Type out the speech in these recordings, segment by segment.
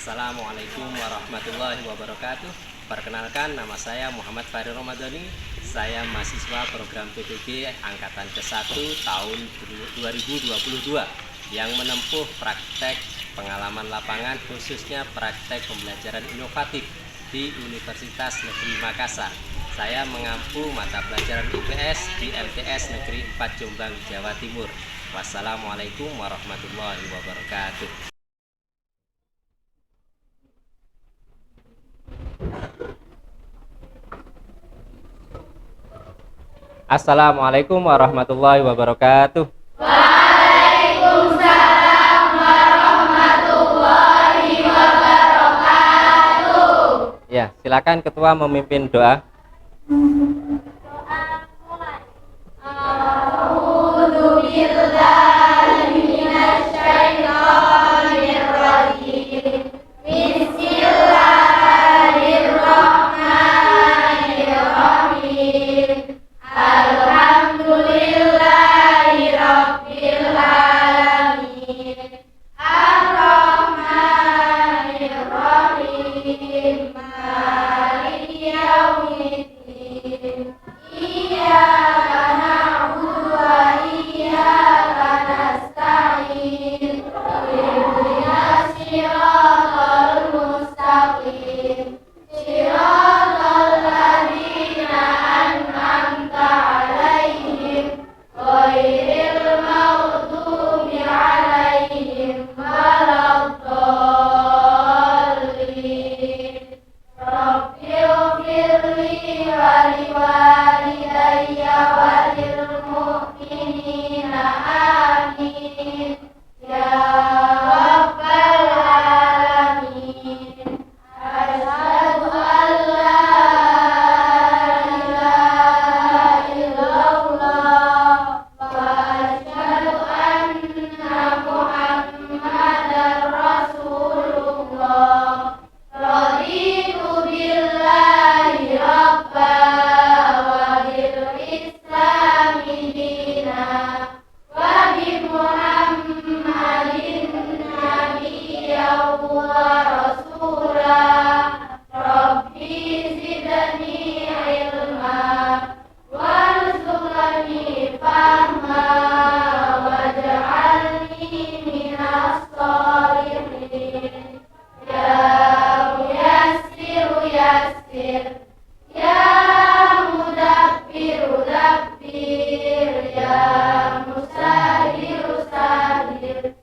Assalamualaikum warahmatullahi wabarakatuh. Perkenalkan, nama saya Muhammad Fahri Ramadhani. Saya mahasiswa program PPG Angkatan ke-1 tahun 2022 yang menempuh praktek pengalaman lapangan, khususnya praktek pembelajaran inovatif di Universitas Negeri Makassar. Saya mengampu mata pelajaran IPS di LTS Negeri 4 Jombang, Jawa Timur. Wassalamualaikum warahmatullahi wabarakatuh. Assalamualaikum warahmatullahi wabarakatuh. Waalaikumsalam warahmatullahi wabarakatuh. Ya, silakan ketua memimpin doa. A'udzu billahi minasyaitonir rajim. Bismillahirrahmanirrahim. Alhamdulillahi rabbil alamin. Ar-Rahmanir Rahim. Maliki yaumiddin. Iyyaka na'budu wa iyyaka nasta'in. Ihdinas siratal mustaqim. Siratal ladzina an'amta 'alaihim ghairil maghdubi 'alaihim waladdallin. Rabbighfirli wa liwalidayya wa lil mu'minina amin ya rabbal alamin. Asyhadu an la ilaha illallah wa asyhadu anna Muhammadar Rasulullah. Raditu billahi rabba wa bil islami dina wa bi Muhammadin nabiyyan wa rasula. Rabbi zidni ilma warzuqni fahma waj'alni minas sholihin. Ya Muyassiru yassir, ya Mudabbiru dabbir, ya Musahiru sahir.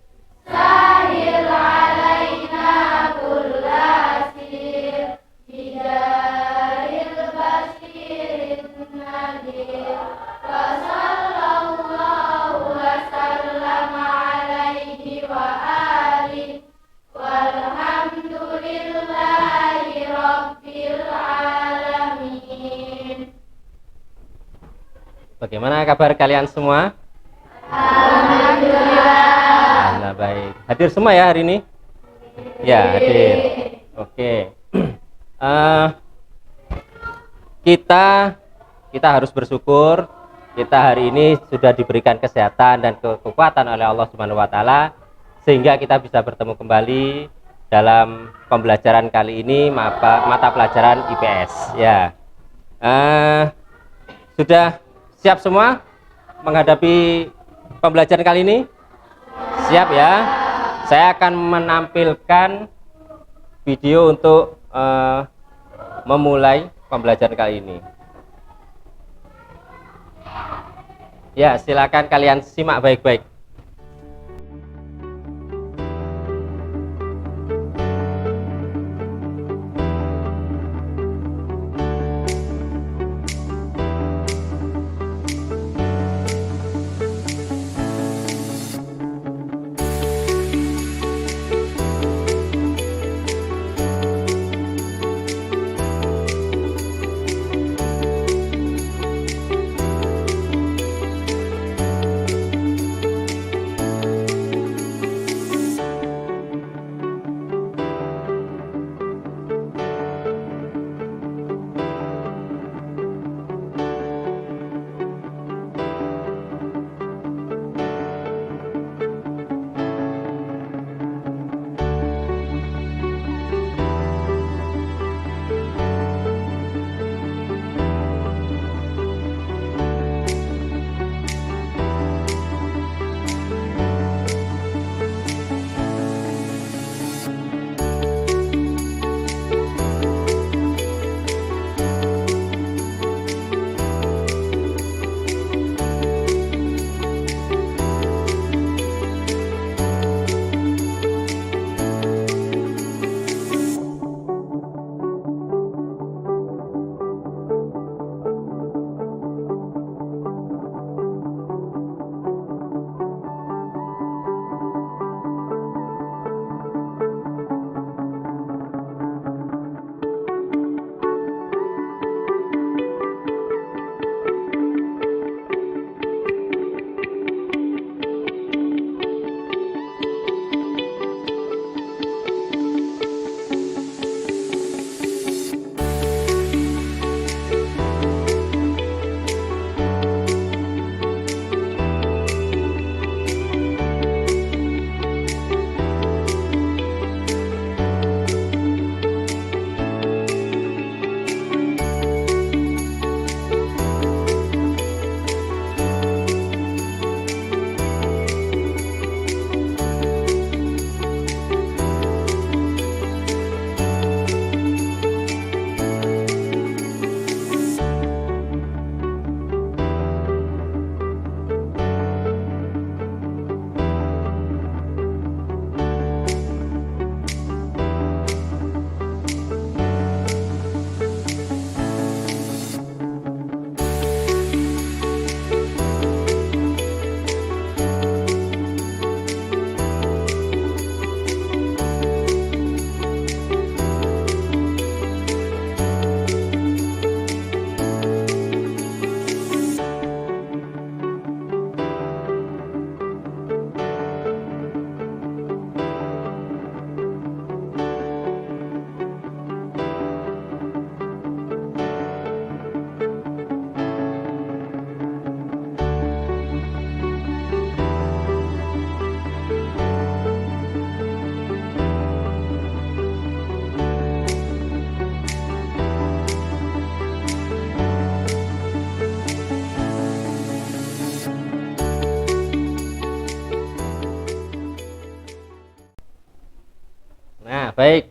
Sahil alaina kulla asir, bidaril basyirin nadir. Wa sallallahu wa sallama alaihi wa alihi. Walhamdulillahi rabbil alamin. Bagaimana kabar kalian semua? Alhamdulillah. Alhamdulillah baik. Hadir semua ya hari ini? Ya, hadir. Oke. Kita harus bersyukur. Kita hari ini sudah diberikan kesehatan dan kekuatan oleh Allah Subhanahu wa taala sehingga kita bisa bertemu kembali dalam pembelajaran kali ini mata pelajaran IPS ya. Sudah siap semua menghadapi pembelajaran kali ini? Siap ya? Saya akan menampilkan video untuk memulai pembelajaran kali ini. Ya, silakan kalian simak baik-baik. baik.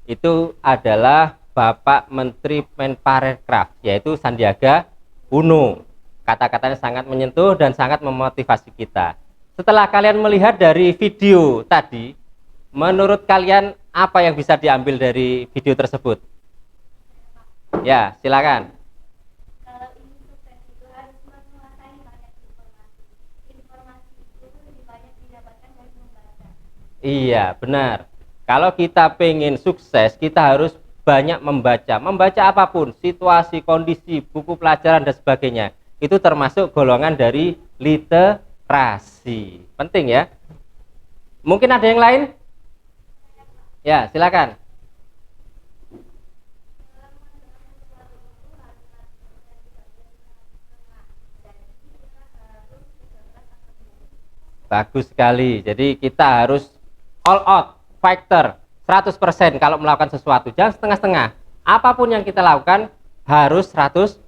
Itu adalah Bapak Menteri Menparekraf, yaitu Sandiaga Uno. Kata-katanya sangat menyentuh dan sangat memotivasi kita. Setelah kalian melihat dari video tadi, menurut kalian apa yang bisa diambil dari video tersebut? Ya, silakan. Kalau ingin sukses itu harus menguasai banyak informasi. Informasi itu lebih banyak didapatkan dari membaca. Iya, benar. Kalau kita pengen sukses, kita harus banyak membaca. Membaca apapun, situasi, kondisi, buku pelajaran, dan sebagainya. Itu termasuk golongan dari literasi. Penting ya. Mungkin ada yang lain? Ya, silakan. Bagus sekali. Jadi kita harus all out, fighter, 100% kalau melakukan sesuatu. Jangan setengah-setengah. Apapun yang kita lakukan harus 100%.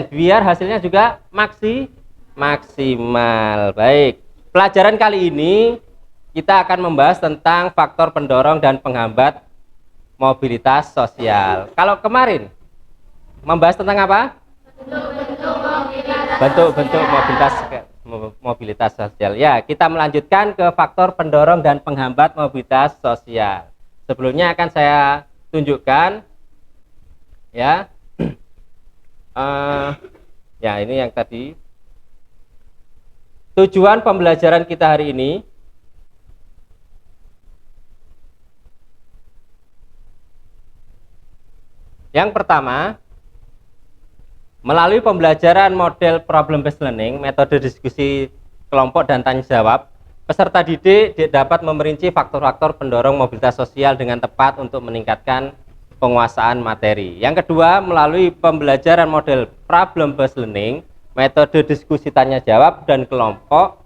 Biar hasilnya juga maksimal. Baik. Pelajaran kali ini kita akan membahas tentang faktor pendorong dan penghambat mobilitas sosial. Kalau kemarin membahas tentang apa? Bentuk-bentuk mobilitas sosial. Ya, kita melanjutkan ke faktor pendorong dan penghambat mobilitas sosial. Sebelumnya akan saya tunjukkan ya. Ya, ini yang tadi. Tujuan pembelajaran kita hari ini yang pertama, melalui pembelajaran model problem based learning, metode diskusi kelompok dan tanya jawab, peserta didik dapat memerinci faktor-faktor pendorong mobilitas sosial dengan tepat untuk meningkatkan penguasaan materi. Yang kedua, melalui pembelajaran model problem based learning, metode diskusi tanya jawab dan kelompok,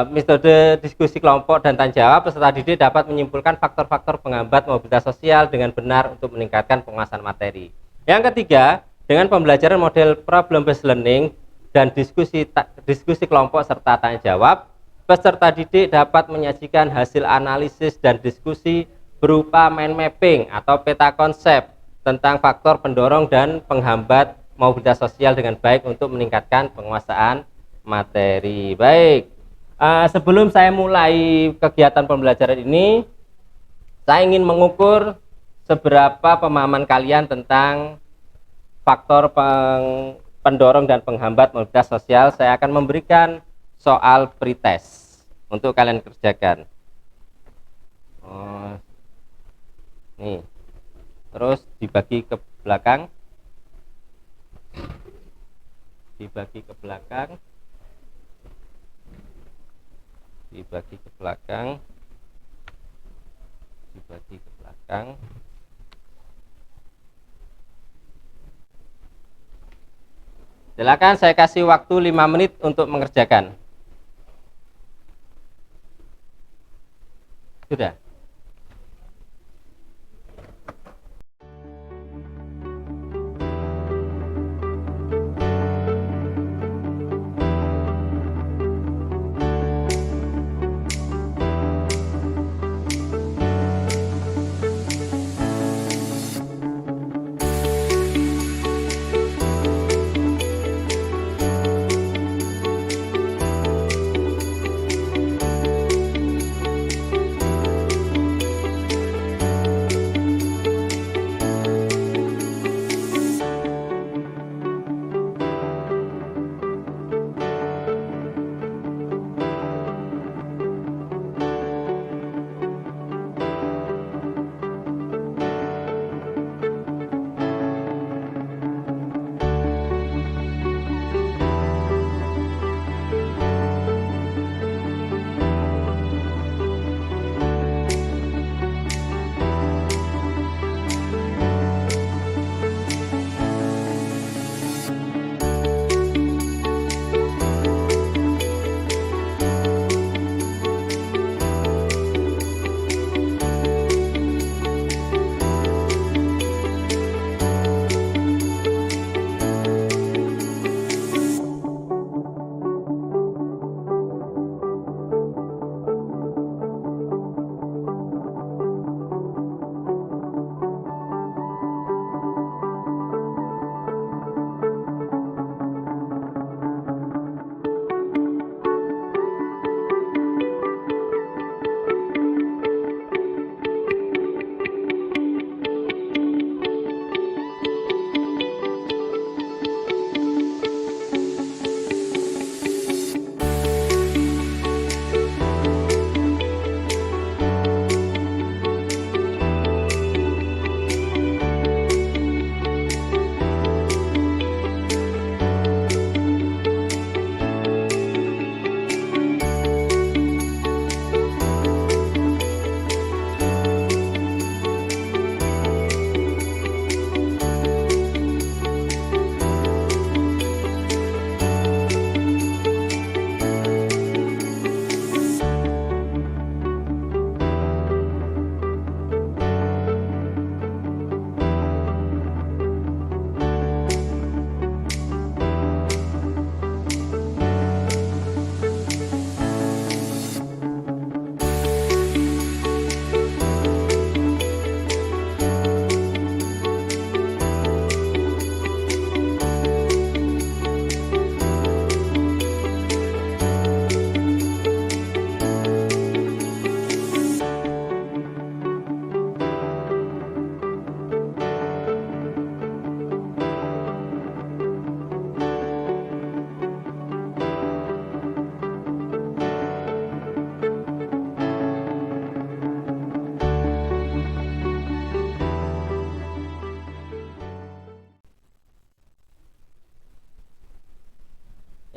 metode diskusi kelompok dan tanya jawab, peserta didik dapat menyimpulkan faktor-faktor penghambat mobilitas sosial dengan benar untuk meningkatkan penguasaan materi. Yang ketiga, dengan pembelajaran model problem based learning dan diskusi kelompok serta tanya jawab, peserta didik dapat menyajikan hasil analisis dan diskusi berupa mind mapping atau peta konsep tentang faktor pendorong dan penghambat mobilitas sosial dengan baik untuk meningkatkan penguasaan materi. Baik, sebelum saya mulai kegiatan pembelajaran ini, saya ingin mengukur seberapa pemahaman kalian tentang faktor pendorong dan penghambat mobilitas sosial. Saya akan memberikan soal pretest untuk kalian kerjakan. Nih, terus dibagi ke belakang, dibagi ke belakang, dibagi ke belakang, dibagi ke belakang. Silakan, saya kasih waktu 5 menit untuk mengerjakan. Sudah.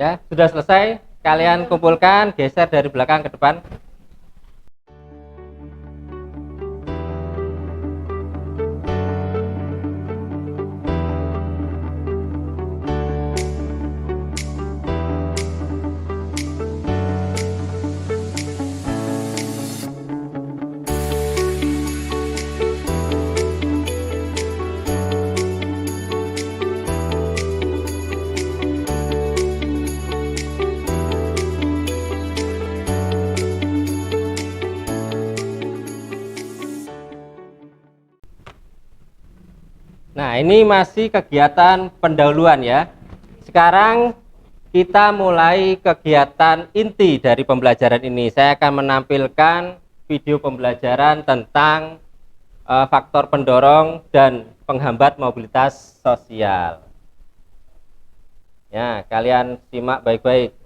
Ya, sudah selesai. Kalian kumpulkan, geser dari belakang ke depan. Nah, ini masih kegiatan pendahuluan ya. Sekarang kita mulai kegiatan inti dari pembelajaran ini. Saya akan menampilkan video pembelajaran tentang faktor pendorong dan penghambat mobilitas sosial. Ya, kalian simak baik-baik.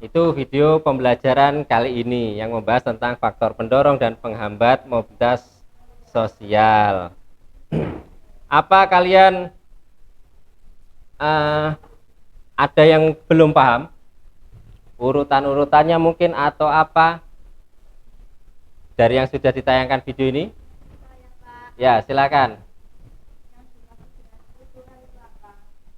Itu video pembelajaran kali ini yang membahas tentang faktor pendorong dan penghambat mobilitas sosial. Apa kalian ada yang belum paham? Urutan-urutannya mungkin atau apa dari yang sudah ditayangkan video ini? Ya, silakan.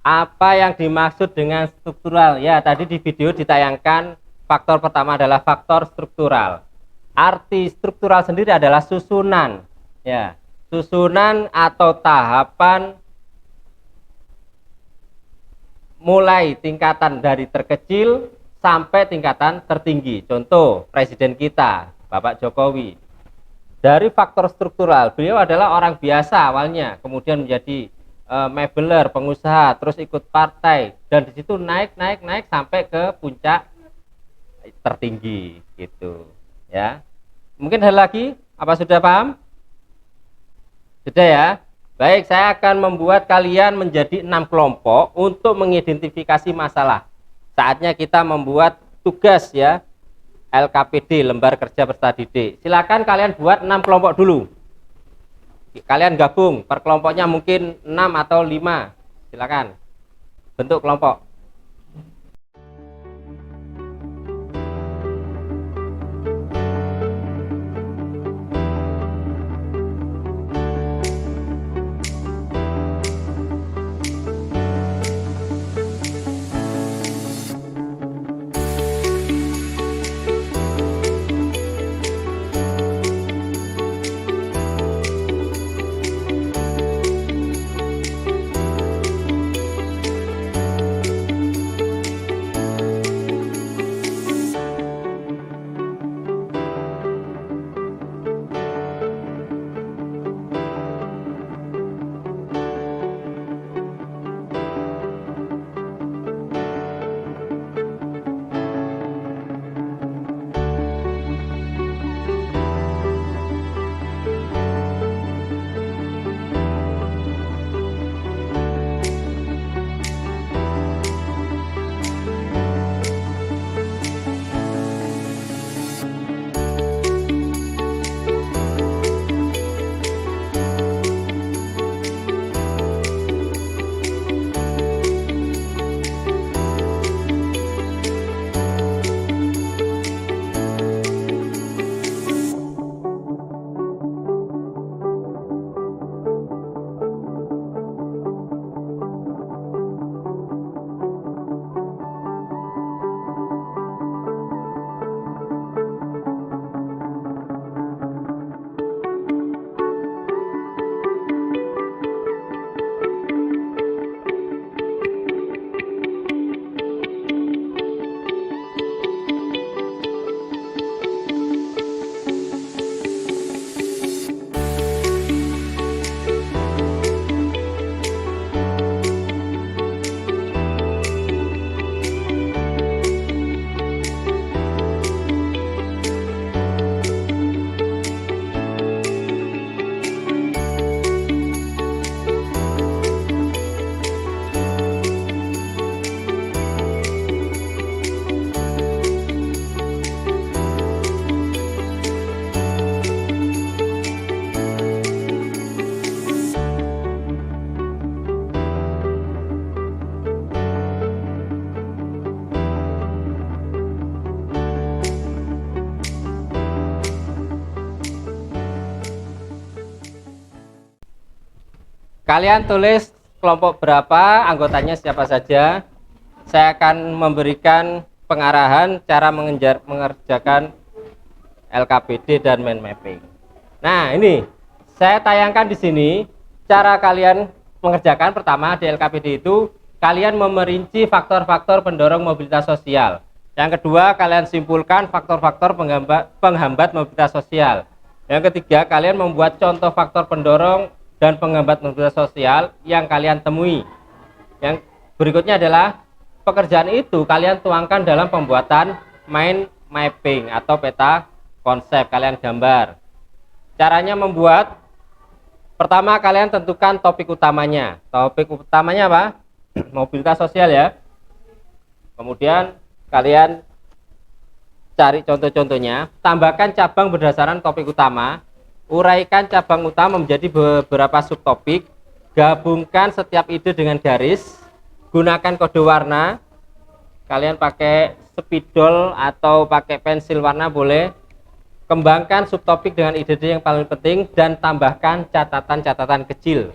Apa yang dimaksud dengan struktural? Ya, tadi di video ditayangkan faktor pertama adalah faktor struktural. Arti struktural sendiri adalah susunan. Ya, susunan atau tahapan mulai tingkatan dari terkecil sampai tingkatan tertinggi. Contoh, presiden kita, Bapak Jokowi. Dari faktor struktural, beliau adalah orang biasa awalnya, kemudian menjadi mebeler, pengusaha, terus ikut partai, dan di situ naik sampai ke puncak tertinggi gitu ya. Mungkin hal lagi, apa sudah paham? Sudah ya. Baik, saya akan membuat kalian menjadi 6 kelompok untuk mengidentifikasi masalah. Saatnya kita membuat tugas ya, LKPD, lembar kerja peserta didik. Silakan kalian buat 6 kelompok dulu. Kalian gabung, per kelompoknya mungkin 6 atau 5. Silakan bentuk kelompok. Kalian tulis kelompok berapa, anggotanya siapa saja. Saya akan memberikan pengarahan cara mengerjakan LKPD dan mind mapping. Nah, ini saya tayangkan di sini cara kalian mengerjakan. Pertama di LKPD itu kalian memerinci faktor-faktor pendorong mobilitas sosial. Yang kedua, kalian simpulkan faktor-faktor penghambat mobilitas sosial. Yang ketiga, kalian membuat contoh faktor pendorong dan penghambat mobilitas sosial yang kalian temui. Yang berikutnya adalah pekerjaan itu kalian tuangkan dalam pembuatan mind mapping atau peta konsep, kalian gambar. Caranya membuat, pertama kalian tentukan topik utamanya. Topik utamanya apa? Mobilitas sosial ya. Kemudian kalian cari contoh-contohnya, tambahkan cabang berdasarkan topik utama, uraikan cabang utama menjadi beberapa subtopik, gabungkan setiap ide dengan garis, gunakan kode warna. Kalian pakai spidol atau pakai pensil warna boleh. Kembangkan subtopik dengan ide-ide yang paling penting dan tambahkan catatan-catatan kecil.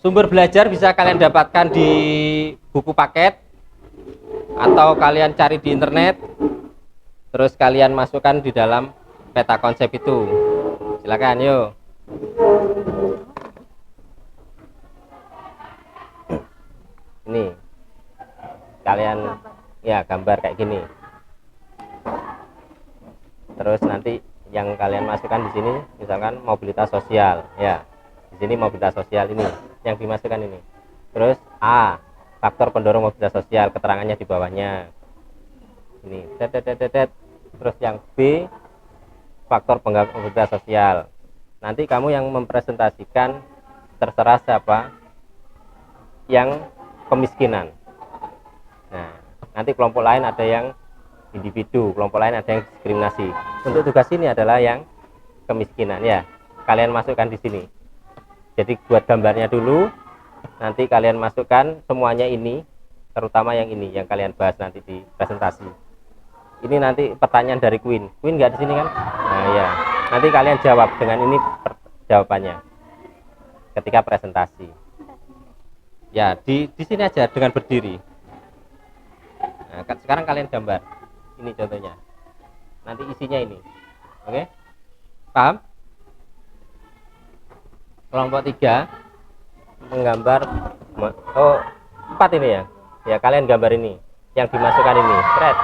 Sumber belajar bisa kalian dapatkan di buku paket atau kalian cari di internet, terus kalian masukkan di dalam peta konsep itu. Silakan, yuk. Ini kalian ya gambar kayak gini. Terus nanti yang kalian masukkan di sini misalkan mobilitas sosial, ya. Di sini mobilitas sosial ini yang dimasukkan ini. Terus A, faktor pendorong mobilitas sosial, keterangannya di bawahnya. Ini. Terus yang B, faktor pengganggu mobilitas sosial. Nanti kamu yang mempresentasikan, terserah siapa yang kemiskinan. Nah, nanti kelompok lain ada yang individu, kelompok lain ada yang diskriminasi. Untuk tugas ini adalah yang kemiskinan, ya. Kalian masukkan di sini. Jadi buat gambarnya dulu, nanti kalian masukkan semuanya ini, terutama yang ini yang kalian bahas nanti di presentasi. Ini nanti pertanyaan dari Queen. Queen nggak di sini kan? Nah ya, nanti kalian jawab dengan ini jawabannya ketika presentasi. Ya di sini aja dengan berdiri. Nah, sekarang kalian gambar. Ini contohnya. Nanti isinya ini, oke? Paham? Kelompok 3 menggambar 4 ini ya. Ya kalian gambar ini yang dimasukkan ini. Thread.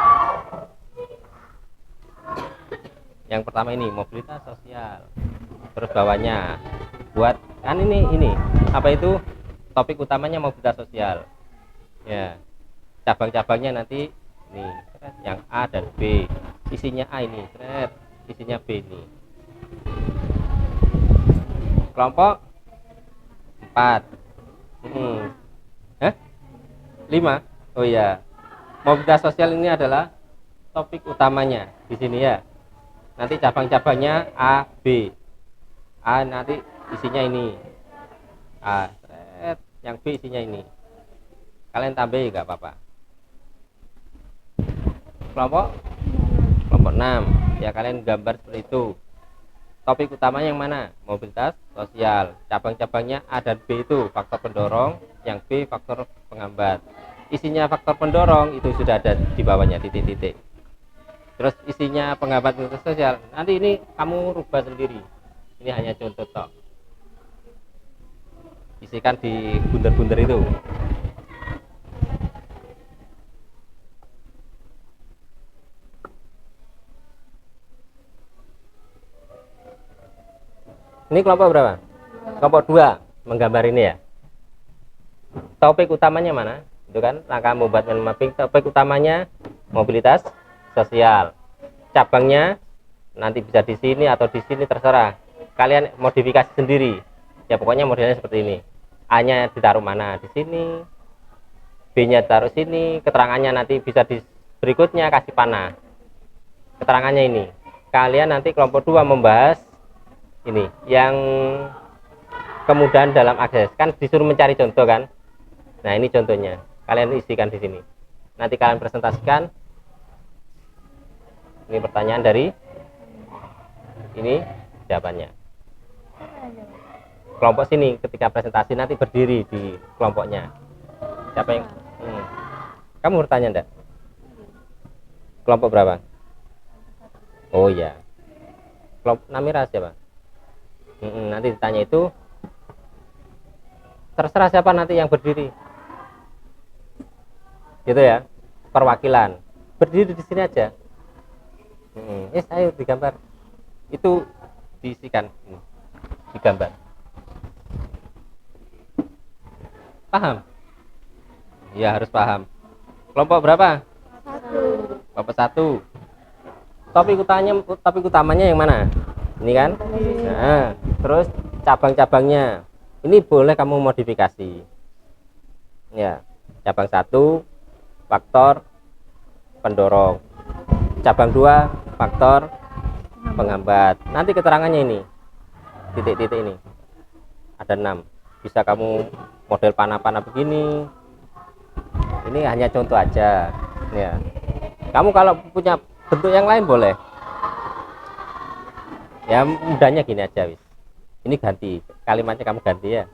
Yang pertama ini mobilitas sosial. Terus bawahnya buat kan ini apa itu topik utamanya mobilitas sosial. Ya. Cabang-cabangnya nanti ini yang A dan B. Isinya A ini, thread. Isinya B ini. Kelompok 4 5. Oh ya, mobilitas sosial ini adalah topik utamanya di sini ya. Nanti cabang-cabangnya A, B. A nanti isinya ini A, yang B isinya ini. Kalian tambahin nggak apa-apa. Kelompok 6 ya, kalian gambar seperti itu. Topik utamanya yang mana? Mobilitas sosial. Cabang-cabangnya A dan B itu faktor pendorong, yang B faktor penghambat. Isinya faktor pendorong itu sudah ada di bawahnya titik-titik. Terus isinya penghambat mobilitas sosial. Nanti ini kamu rubah sendiri. Ini hanya contoh tok. Isikan di bundar-bundar itu. Ini kelompok berapa? Kelompok 2 menggambar ini ya. Topik utamanya mana? Itu kan langkah membuat mapping. Topik utamanya mobilitas sosial. Cabangnya nanti bisa di sini atau di sini terserah. Kalian modifikasi sendiri. Ya pokoknya modelnya seperti ini. A-nya ditaruh mana? Di sini. B-nya ditaruh sini. Keterangannya nanti bisa di berikutnya kasih panah. Keterangannya ini. Kalian nanti kelompok 2 membahas ini yang kemudahan dalam akses, kan disuruh mencari contoh kan. Nah, ini contohnya. Kalian isikan di sini. Nanti kalian presentasikan. Ini pertanyaan dari ini jawabannya. Kelompok sini ketika presentasi nanti berdiri di kelompoknya. Siapa yang Kamu bertanya enggak? Kelompok berapa? Oh iya. Kelompok Namira siapa? Nanti ditanya itu terserah siapa nanti yang berdiri. Gitu ya. Perwakilan. Berdiri di sini aja. Ayo digambar. Itu diisikan digambar. Paham? Ya harus paham. Kelompok berapa? 1. Kelompok 1. Topik utamanya yang mana? Ini kan? Nah, terus cabang-cabangnya. Ini boleh kamu modifikasi. Ya, cabang 1 faktor pendorong. Cabang 2 faktor penghambat. Nanti keterangannya ini. Titik-titik ini. Ada 6. Bisa kamu model panah-panah begini. Ini hanya contoh aja. Ya. Kamu kalau punya bentuk yang lain boleh. Ya mudahnya gini aja wis. Ini ganti. Kalimatnya kamu ganti ya.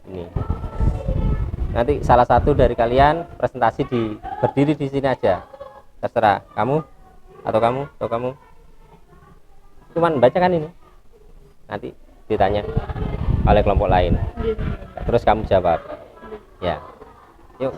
Ini. Nanti salah satu dari kalian presentasi berdiri di sini aja. Terserah kamu atau kamu. Cuman baca kan ini. Nanti ditanya oleh kelompok lain. Terus kamu jawab. Ya. Yuk.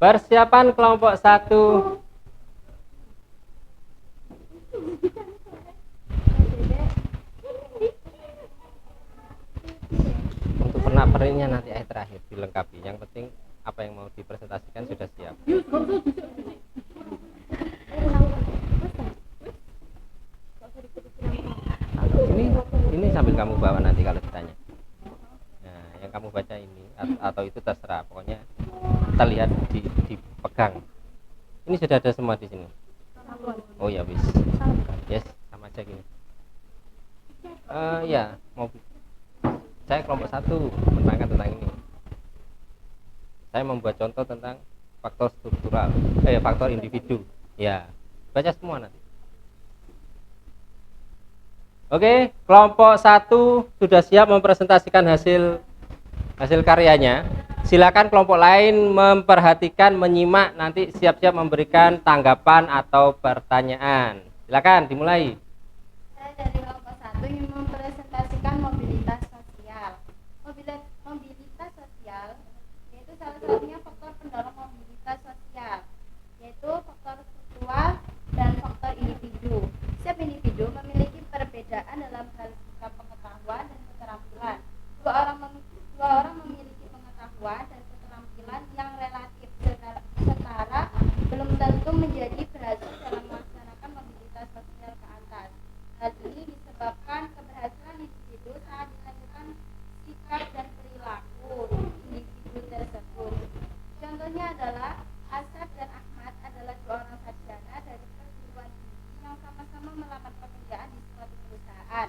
Persiapan kelompok 1. Untuk pernak-perniknya nanti terakhir dilengkapi. Yang penting apa yang mau dipresentasikan sudah siap. Ini sambil kamu bawa nanti kalau ditanya. Nah, yang kamu baca ini atau itu terserah. Pokoknya kita lihat dipegang. Ini sudah ada semua di sini. Oh ya wis. Yes, sama aja gini. Ya, mau saya kelompok 1 menerangkan tentang ini. Saya membuat contoh tentang faktor struktural, faktor individu. Ya, baca semua nanti. Oke, kelompok 1 sudah siap mempresentasikan hasil karyanya. Silakan kelompok lain memperhatikan, menyimak, nanti siap-siap memberikan tanggapan atau pertanyaan. Silakan dimulai. Saya dari kelompok 1 ingin mempresentasikan mobilitas sosial. Mobilitas sosial yaitu salah satunya faktor pendorong mobilitas sosial, yaitu faktor struktural dan faktor individu. Setiap individu memiliki perbedaan dalam hal sikap pengetahuan dan keterampilan. Dua orang memiliki pengetahuan dan keterampilan yang relatif setara belum tentu menjadi berhasil dalam melaksanakan mobilitas sosial ke atas. Hal ini disebabkan keberhasilan individu saat dilakukan sikap dan perilaku individu tersebut. Contohnya adalah Asep dan Ahmad adalah dua orang sarjana dari perguruan tinggi yang sama-sama melamar pekerjaan di suatu perusahaan.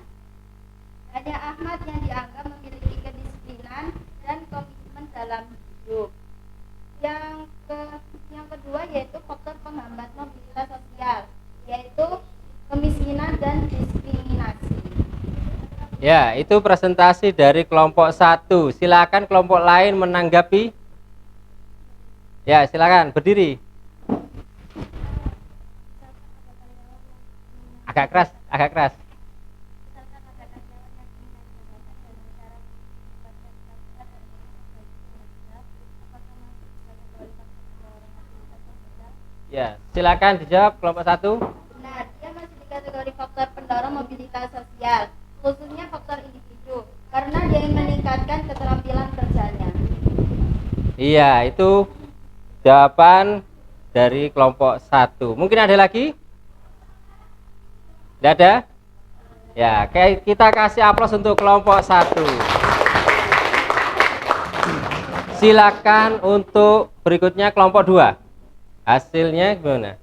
Hanya Ahmad yang dianggap memiliki kedisiplinan dan komitmen dalam hidup. Yang kedua yaitu faktor penghambat mobilitas sosial, yaitu kemiskinan dan diskriminasi. Ya, itu presentasi dari kelompok 1. Silakan kelompok lain menanggapi. Ya, silakan berdiri. Agak keras. Ya, silakan dijawab kelompok 1. Nah, dia masih di kategori faktor pendorong mobilitas sosial, khususnya faktor individu, karena dia ingin meningkatkan keterampilan kerjanya. Iya, itu jawaban dari kelompok 1. Mungkin ada lagi? Tidak ada? Ya, kita kasih aplaus untuk kelompok 1. Silakan untuk berikutnya kelompok 2. Hasilnya gimana?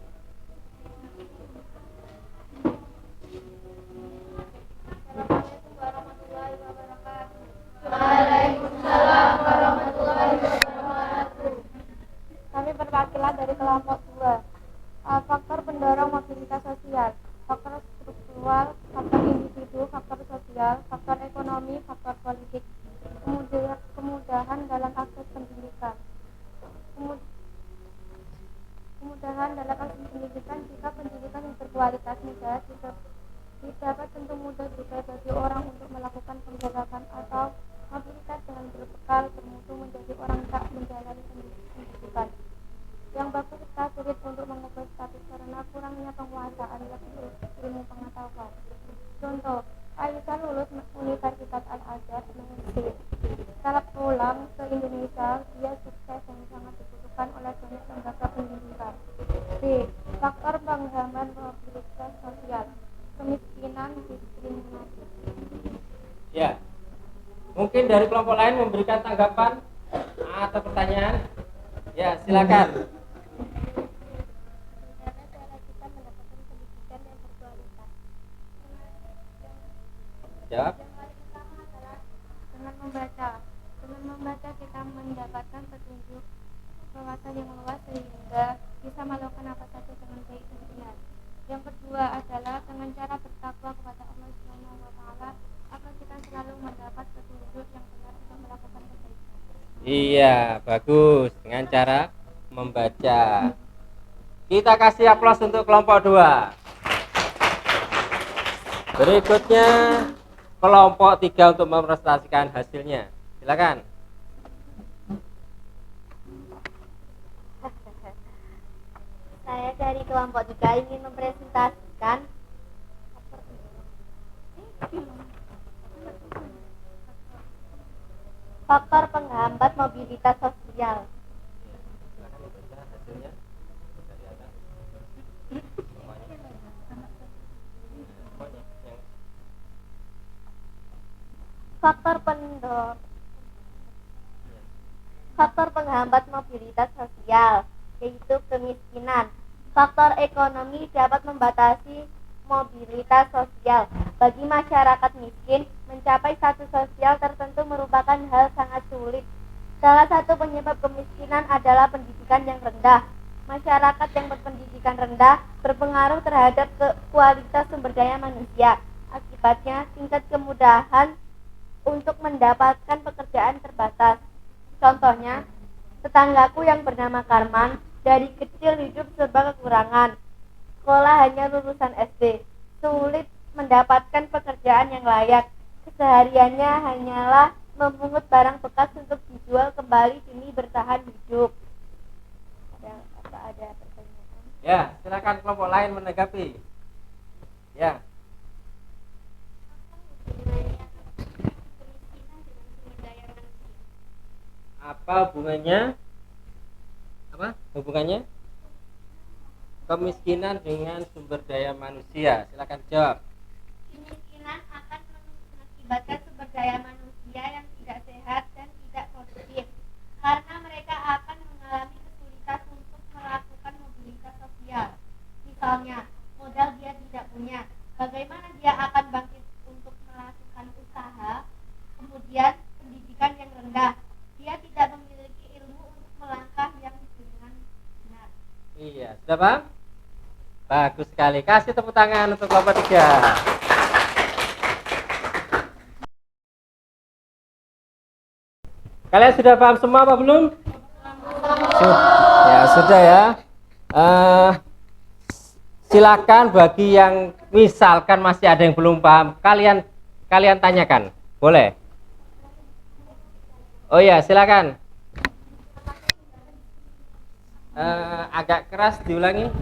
Waalaikumsalam warahmatullahi wabarakatuh. Kami perwakilan dari kelompok 2. Faktor pendorong mobilitas sosial, faktor struktural, faktor individu, faktor sosial, faktor ekonomi, faktor politik, kemudahan dalam akses pendidikan. Kemudahan dalam akses pendidikan jika pendidikan yang berkualitas mudah dapat tentu mudah juga bagi orang untuk melakukan penggerakan atau mobilitas dengan berbekal bermutu menjadi orang tak menjalani pendidikan. Yang bagus kita sulit untuk mengubah status karena kurangnya penguasaan lebih ilmu pengetahuan. Contoh, Aisyah lulus Universitas Al-Azhar Mesir. Setelah pulang ke Indonesia, dia sukses dan sangat dibutuhkan oleh banyak lembaga pendidikan. B. Faktor penghambat mobilitas sosial, kemiskinan, diskriminasi. Ya, mungkin dari kelompok lain memberikan tanggapan atau pertanyaan. Ya, silakan. Bagaimana cara kita mendapatkan pendidikan yang berkualitas? Jawab. Yang paling utama adalah dengan membaca. Dengan membaca kita mendapatkan petunjuk wawasan yang luas sehingga bisa melakukan apa saja dengan baik dan benar. Yang kedua adalah dengan cara bertakwa kepada Allah Subhanahu wa taala agar kita selalu mendapat petunjuk yang benar untuk melakukan kebaikan. Iya, bagus. Dengan cara membaca. Kita kasih aplaus untuk kelompok 2. Berikutnya kelompok 3 untuk mempresentasikan hasilnya. Silakan. dari kelompok 3 ingin mempresentasikan faktor penghambat mobilitas sosial. Faktor penghambat mobilitas sosial yaitu kemiskinan. Faktor ekonomi dapat membatasi mobilitas sosial. Bagi masyarakat miskin, mencapai status sosial tertentu merupakan hal sangat sulit. Salah satu penyebab kemiskinan adalah pendidikan yang rendah. Masyarakat yang berpendidikan rendah berpengaruh terhadap kualitas sumber daya manusia. Akibatnya, tingkat kemudahan untuk mendapatkan pekerjaan terbatas. Contohnya, tetanggaku yang bernama Karman dari kecil hidup serba kekurangan. Sekolah hanya lulusan SD, sulit mendapatkan pekerjaan yang layak. Kesehariannya hanyalah memungut barang bekas untuk dijual kembali demi bertahan hidup. Ada pertanyaan? Ya, silakan kelompok lain menanggapi. Ya. Apa hubungannya? Hubungannya? Kemiskinan dengan sumber daya manusia. Silakan jawab. Kemiskinan akan mengakibatkan sumber daya manusia yang tidak sehat dan tidak produktif, karena mereka akan mengalami kesulitan untuk melakukan mobilitas sosial. Misalnya, modal dia tidak punya, bagaimana dia akan bangkit untuk melakukan usaha? Kemudian, pendidikan yang rendah, dia tidak memiliki ilmu untuk melangkah yang dengan benar. Iya, sudah paham? Bagus sekali. Kasih tepuk tangan untuk kelompok 3. Kalian sudah paham semua apa belum? Ya, sudah ya. Silakan bagi yang misalkan masih ada yang belum paham, kalian tanyakan. Boleh? Oh ya, silakan. Agak keras diulangi.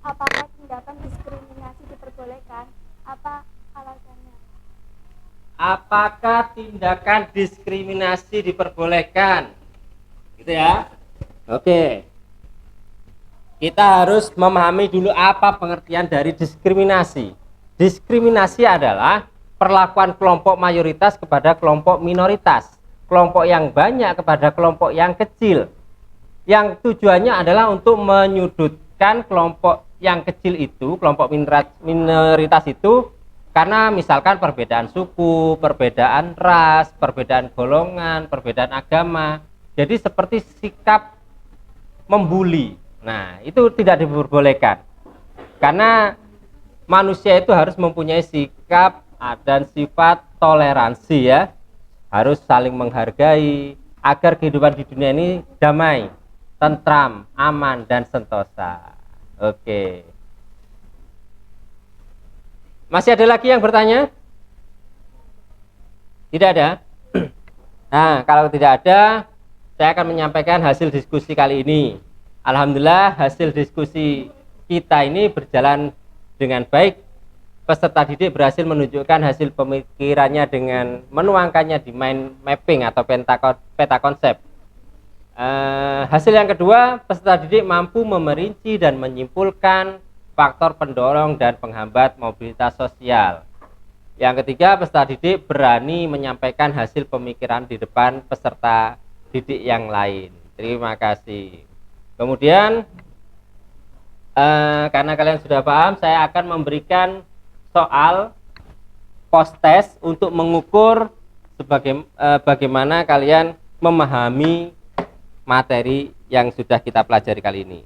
Apakah tindakan diskriminasi diperbolehkan? Apa alasannya? Apakah tindakan diskriminasi diperbolehkan? Gitu ya. Oke. Kita harus memahami dulu apa pengertian dari diskriminasi. Diskriminasi adalah perlakuan kelompok mayoritas kepada kelompok minoritas, kelompok yang banyak kepada kelompok yang kecil. Yang tujuannya adalah untuk menyudutkan kelompok yang kecil itu, kelompok minoritas itu, karena misalkan perbedaan suku, perbedaan ras, perbedaan golongan, perbedaan agama. Jadi seperti sikap membuli. Nah, itu tidak diperbolehkan. Karena manusia itu harus mempunyai sikap dan sifat toleransi ya. Harus saling menghargai agar kehidupan di dunia ini damai, tentram, aman, dan sentosa. Oke. Masih ada lagi yang bertanya? Tidak ada? Nah, kalau tidak ada, saya akan menyampaikan hasil diskusi kali ini. Alhamdulillah hasil diskusi kita ini berjalan dengan baik. Peserta didik berhasil menunjukkan hasil pemikirannya dengan menuangkannya di mind mapping atau peta konsep. Hasil yang kedua, peserta didik mampu memerinci dan menyimpulkan faktor pendorong dan penghambat mobilitas sosial. Yang ketiga, peserta didik berani menyampaikan hasil pemikiran di depan peserta didik yang lain. Terima kasih. Kemudian, karena kalian sudah paham, saya akan memberikan soal post test untuk mengukur bagaimana kalian memahami materi yang sudah kita pelajari kali ini.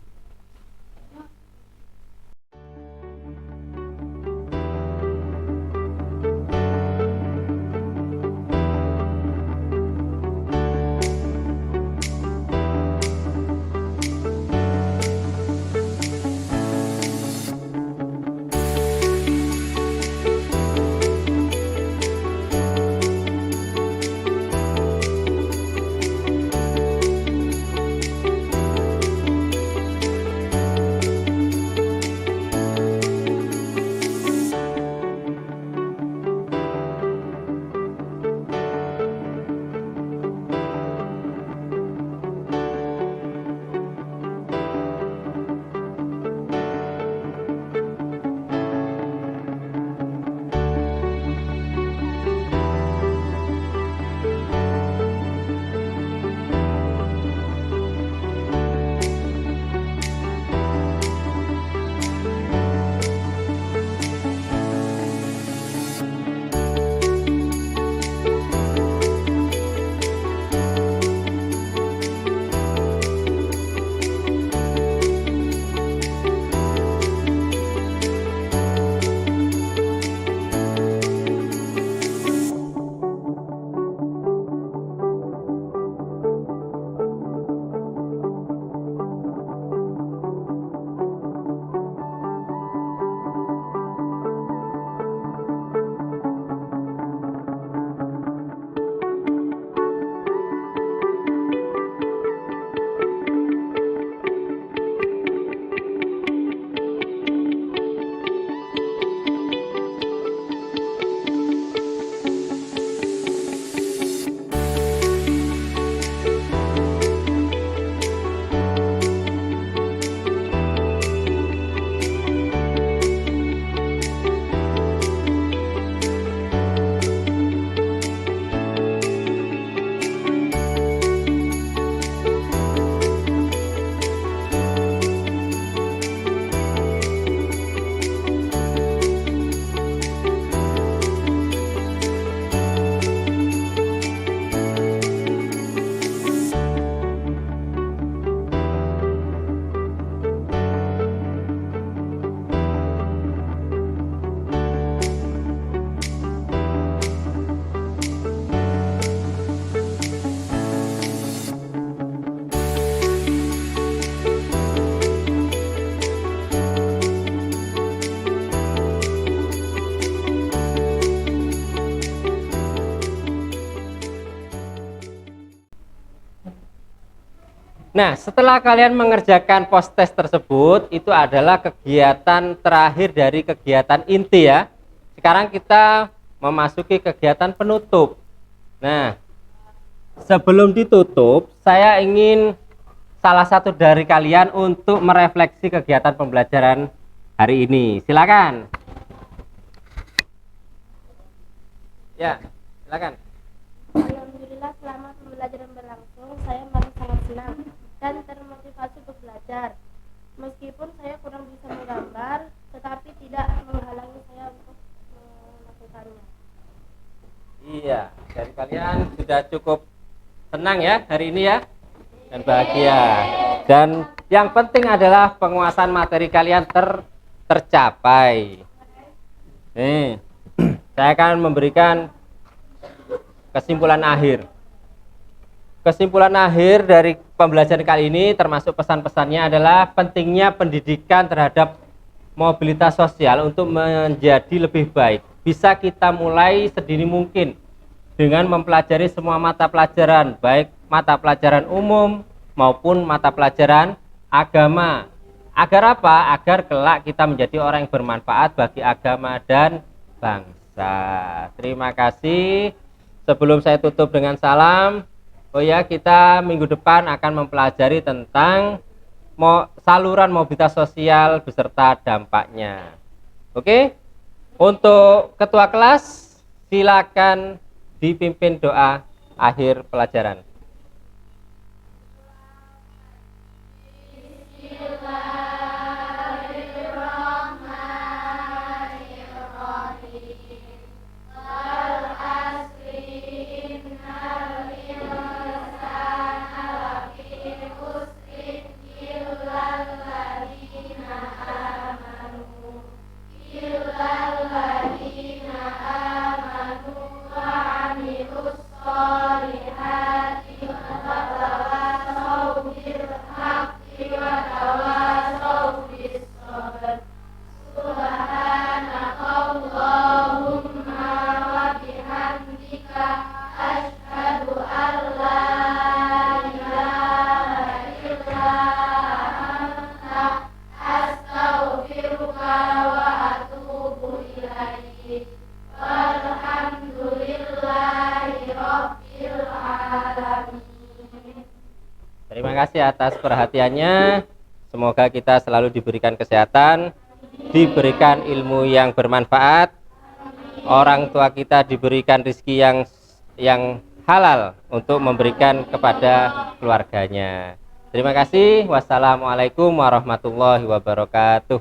Nah, setelah kalian mengerjakan post test tersebut, itu adalah kegiatan terakhir dari kegiatan inti ya. Sekarang kita memasuki kegiatan penutup. Nah, sebelum ditutup, saya ingin salah satu dari kalian untuk merefleksi kegiatan pembelajaran hari ini. Silakan. Ya, silakan. Alhamdulillah selama pembelajaran berlangsung saya merasa sangat senang dan termotivasi untuk belajar. Meskipun saya kurang bisa menggambar, tetapi tidak menghalangi saya untuk melakukannya. Iya, dari kalian sudah cukup senang ya hari ini ya dan bahagia. Dan yang penting adalah penguasaan materi kalian tercapai. Nih, saya akan memberikan kesimpulan akhir. Kesimpulan akhir dari pembelajaran kali ini termasuk pesan-pesannya adalah pentingnya pendidikan terhadap mobilitas sosial untuk menjadi lebih baik. Bisa kita mulai sedini mungkin dengan mempelajari semua mata pelajaran, baik mata pelajaran umum maupun mata pelajaran agama. Agar apa? Agar kelak kita menjadi orang yang bermanfaat bagi agama dan bangsa. Terima kasih. Sebelum saya tutup dengan salam, oh ya, kita minggu depan akan mempelajari tentang saluran mobilitas sosial beserta dampaknya. Oke? Untuk ketua kelas, silakan dipimpin doa akhir pelajaran. Terima kasih atas perhatiannya. Semoga kita selalu diberikan kesehatan, diberikan ilmu yang bermanfaat, orang tua kita diberikan rezeki yang halal untuk memberikan kepada keluarganya. Terima kasih. Wassalamualaikum warahmatullahi wabarakatuh.